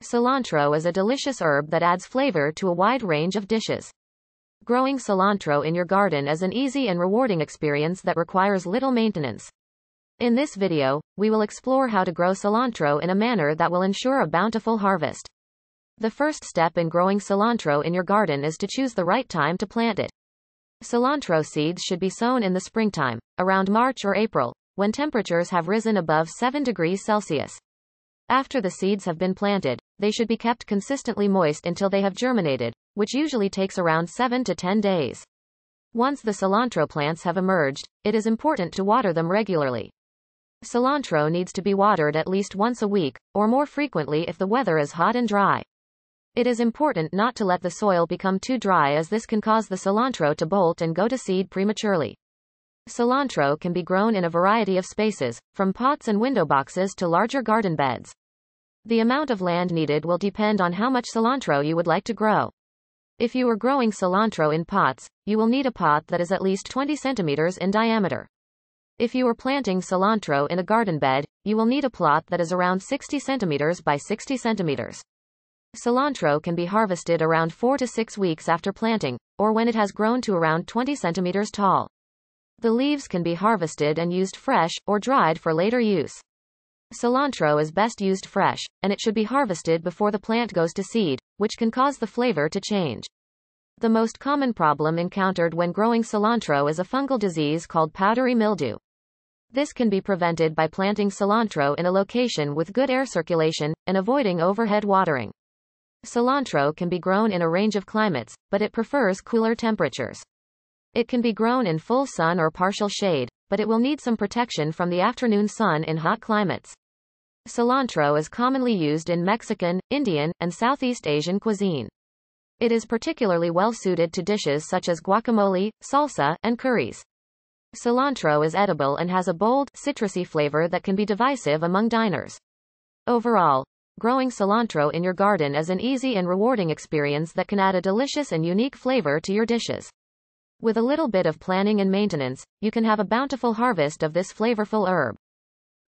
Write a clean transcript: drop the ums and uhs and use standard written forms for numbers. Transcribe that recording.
Cilantro is a delicious herb that adds flavor to a wide range of dishes. Growing cilantro in your garden is an easy and rewarding experience that requires little maintenance. In this video, we will explore how to grow cilantro in a manner that will ensure a bountiful harvest. The first step in growing cilantro in your garden is to choose the right time to plant it. Cilantro seeds should be sown in the springtime, around March or April, when temperatures have risen above 7 degrees Celsius. After the seeds have been planted, they should be kept consistently moist until they have germinated, which usually takes around 7 to 10 days. Once the cilantro plants have emerged, it is important to water them regularly. Cilantro needs to be watered at least once a week, or more frequently if the weather is hot and dry. It is important not to let the soil become too dry, as this can cause the cilantro to bolt and go to seed prematurely. Cilantro can be grown in a variety of spaces, from pots and window boxes to larger garden beds. The amount of land needed will depend on how much cilantro you would like to grow. If you are growing cilantro in pots, you will need a pot that is at least 20 centimeters in diameter. If you are planting cilantro in a garden bed, you will need a plot that is around 60 centimeters by 60 centimeters. Cilantro can be harvested around 4 to 6 weeks after planting, or when it has grown to around 20 centimeters tall. The leaves can be harvested and used fresh, or dried for later use. Cilantro is best used fresh, and it should be harvested before the plant goes to seed, which can cause the flavor to change. The most common problem encountered when growing cilantro is a fungal disease called powdery mildew. This can be prevented by planting cilantro in a location with good air circulation, and avoiding overhead watering. Cilantro can be grown in a range of climates, but it prefers cooler temperatures. It can be grown in full sun or partial shade, but it will need some protection from the afternoon sun in hot climates. Cilantro is commonly used in Mexican, Indian, and Southeast Asian cuisine. It is particularly well suited to dishes such as guacamole, salsa, and curries. Cilantro is edible and has a bold, citrusy flavor that can be divisive among diners. Overall, growing cilantro in your garden is an easy and rewarding experience that can add a delicious and unique flavor to your dishes. With a little bit of planning and maintenance, you can have a bountiful harvest of this flavorful herb.